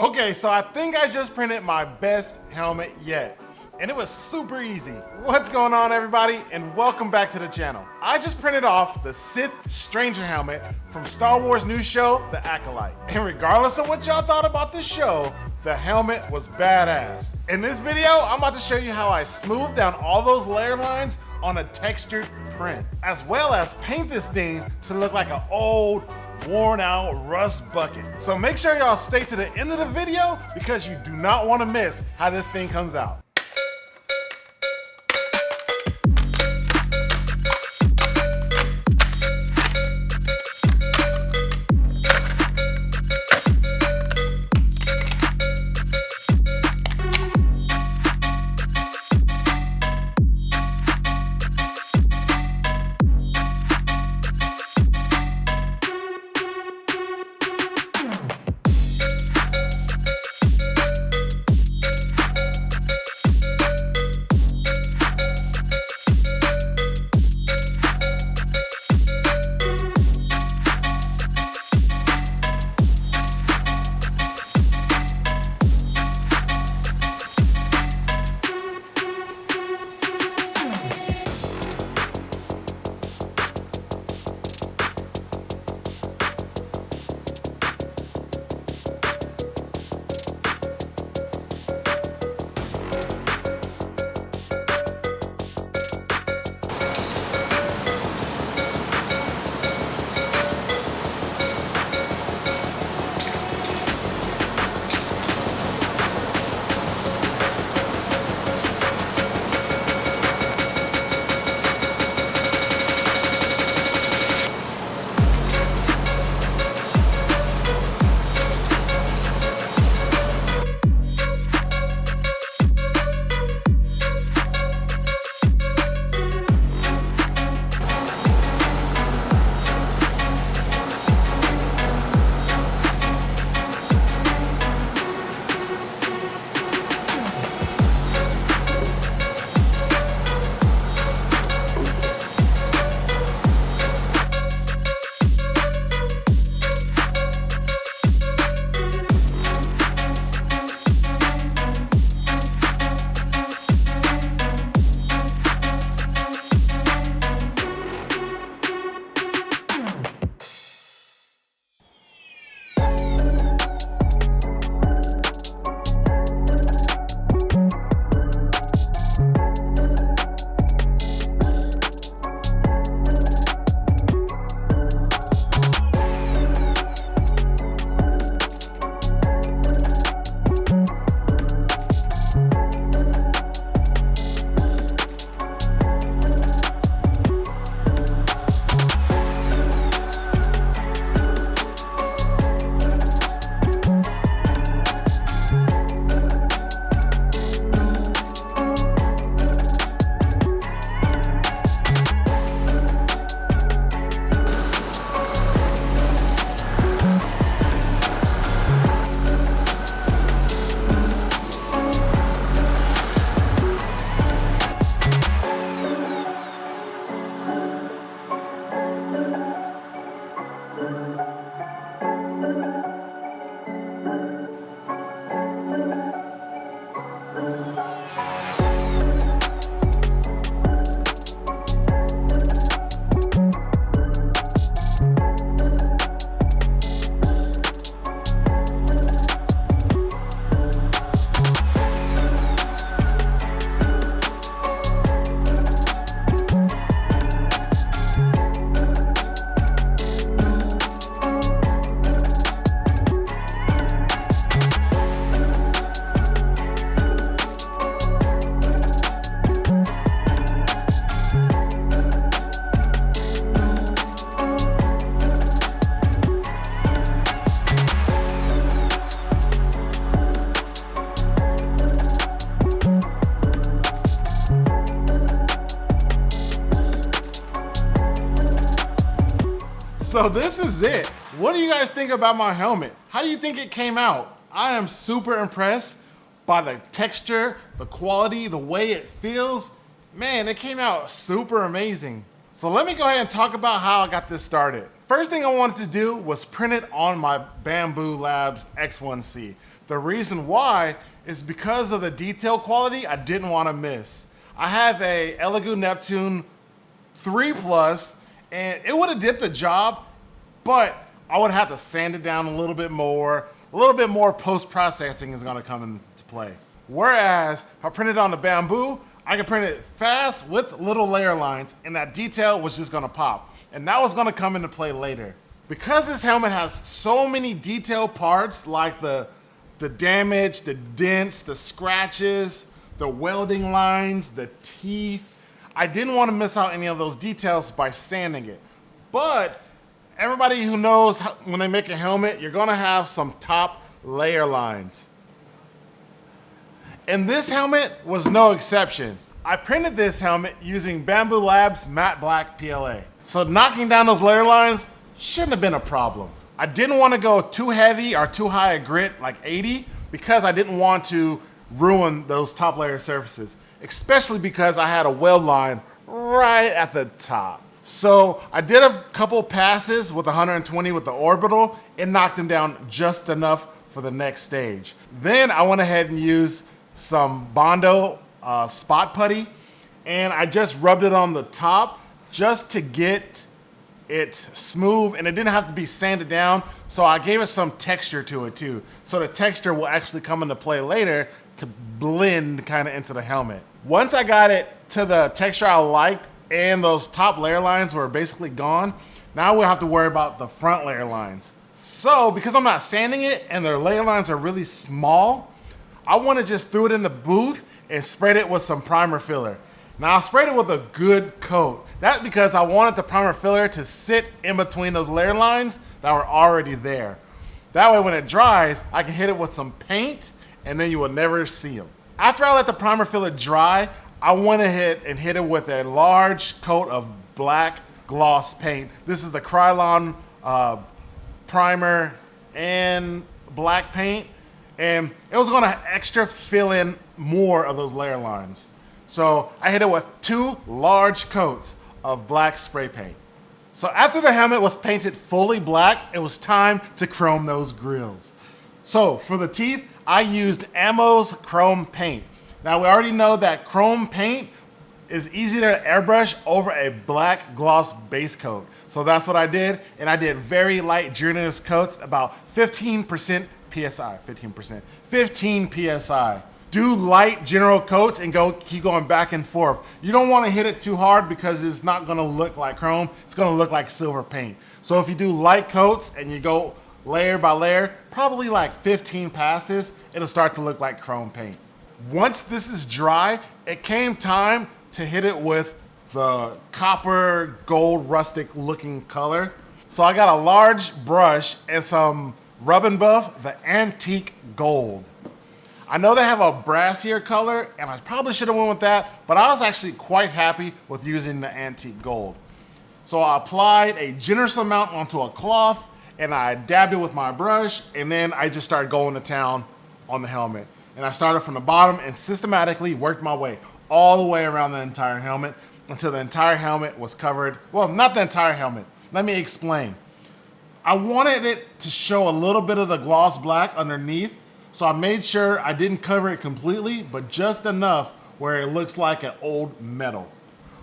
Okay, so I think I just printed my best helmet yet. And it was super easy. What's going on, everybody? And welcome back to the channel. I just printed off the Sith Stranger helmet from Star Wars new show, The Acolyte. And regardless of what y'all thought about the show, the helmet was badass. In this video, I'm about to show you how I smoothed down all those layer lines on a textured print, as well as paint this thing to look like an old, worn out rust bucket. So make sure y'all stay to the end of the video because you do not want to miss how this thing comes out. So this is it. What do you guys think about my helmet? How do you think it came out? I am super impressed by the texture, the quality, the way it feels. Man, it came out super amazing. So let me go ahead and talk about how I got this started. First thing I wanted to do was print it on my Bambu Labs X1C. The reason why is because of the detail quality I didn't want to miss. I have a Elegoo Neptune 3 Plus, and it would have did the job, but I would have to sand it down a little bit more. A little bit more post-processing is gonna come into play. Whereas, if I print it on the Bambu, I can print it fast with little layer lines, and that detail was just gonna pop. And that was gonna come into play later. Because this helmet has so many detailed parts, like the damage, the dents, the scratches, the welding lines, the teeth, I didn't want to miss out any of those details by sanding it. But everybody who knows how, when they make a helmet, you're gonna have some top layer lines. And this helmet was no exception. I printed this helmet using Bambu Labs Matte Black PLA. So knocking down those layer lines shouldn't have been a problem. I didn't want to go too heavy or too high a grit, like 80, because I didn't want to ruin those top layer surfaces, especially because I had a weld line right at the top. So I did a couple passes with 120 with the orbital. It knocked them down just enough for the next stage. Then I went ahead and used some Bondo spot putty, and I just rubbed it on the top just to get it smooth, and it didn't have to be sanded down, so I gave it some texture to it too. So the texture will actually come into play later to blend kind of into the helmet. Once I got it to the texture I liked and those top layer lines were basically gone, now we'll have to worry about the front layer lines. So because I'm not sanding it and the layer lines are really small, I want to just throw it in the booth and spread it with some primer filler. Now I sprayed it with a good coat. That's because I wanted the primer filler to sit in between those layer lines that were already there. That way when it dries, I can hit it with some paint and then you will never see them. After I let the primer filler dry, I went ahead and hit it with a large coat of black gloss paint. This is the Krylon primer and black paint, and it was gonna extra fill in more of those layer lines. So I hit it with 2 large coats of black spray paint. So after the helmet was painted fully black, it was time to chrome those grills. So for the teeth, I used Ammo's Chrome paint. Now we already know that Chrome paint is easy to airbrush over a black gloss base coat. So that's what I did, and I did very light journeyman's coats, about 15% PSI, 15 PSI. Do light general coats and keep going back and forth. You don't want to hit it too hard because it's not going to look like chrome. It's going to look like silver paint. So if you do light coats and you go layer by layer, probably like 15 passes, it'll start to look like chrome paint. Once this is dry, it came time to hit it with the copper gold rustic looking color. So I got a large brush and some Rub and Buff, the antique gold. I know they have a brassier color, and I probably should have went with that, but I was actually quite happy with using the antique gold. So I applied a generous amount onto a cloth, and I dabbed it with my brush, and then I just started going to town on the helmet. And I started from the bottom and systematically worked my way all the way around the entire helmet until the entire helmet was covered. Well, not the entire helmet. Let me explain. I wanted it to show a little bit of the gloss black underneath, so I made sure I didn't cover it completely, but just enough where it looks like an old metal.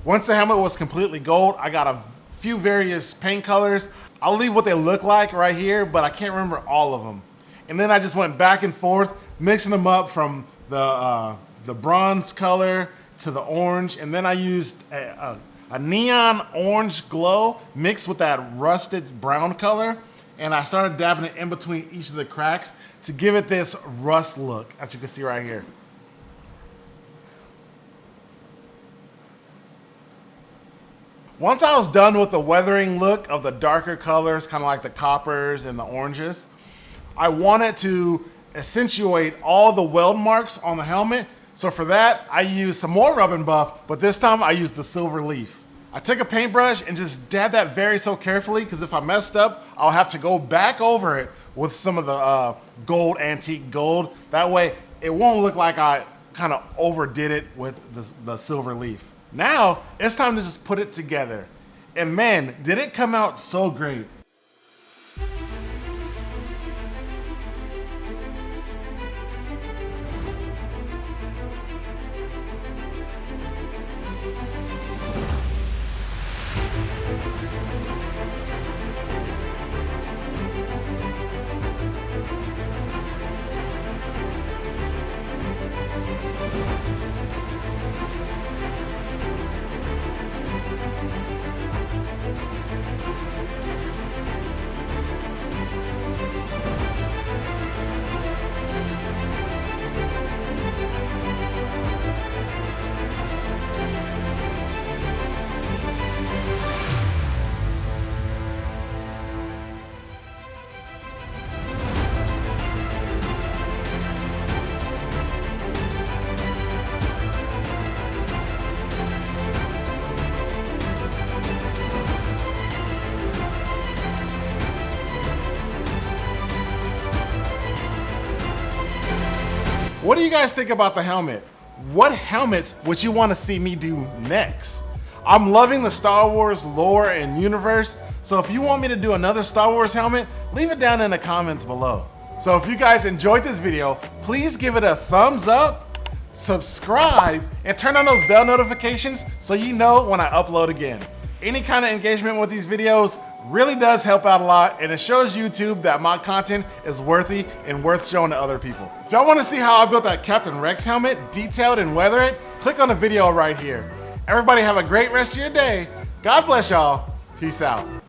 Once the helmet was completely gold, I got a few various paint colors. I'll leave what they look like right here, but I can't remember all of them. And then I just went back and forth, mixing them up from the bronze color to the orange, and then I used a neon orange glow mixed with that rusted brown color, and I started dabbing it in between each of the cracks to give it this rust look, as you can see right here. Once I was done with the weathering look of the darker colors, kind of like the coppers and the oranges, I wanted to accentuate all the weld marks on the helmet. So for that, I used some more Rub and Buff, but this time I used the silver leaf. I took a paintbrush and just dabbed that very so carefully, because if I messed up, I'll have to go back over it with some of the gold, antique gold. That way, it won't look like I kind of overdid it with the silver leaf. Now, it's time to just put it together. And man, did it come out so great. What do you guys think about the helmet? What helmets would you want to see me do next? I'm loving the Star Wars lore and universe, so if you want me to do another Star Wars helmet, leave it down in the comments below. So if you guys enjoyed this video, please give it a thumbs up, subscribe, and turn on those bell notifications so you know when I upload again. Any kind of engagement with these videos really does help out a lot, and it shows YouTube that my content is worthy and worth showing to other people. If y'all want to see how I built that Captain Rex helmet, detailed and weather it, click on the video right here. Everybody have a great rest of your day. God bless y'all. Peace out.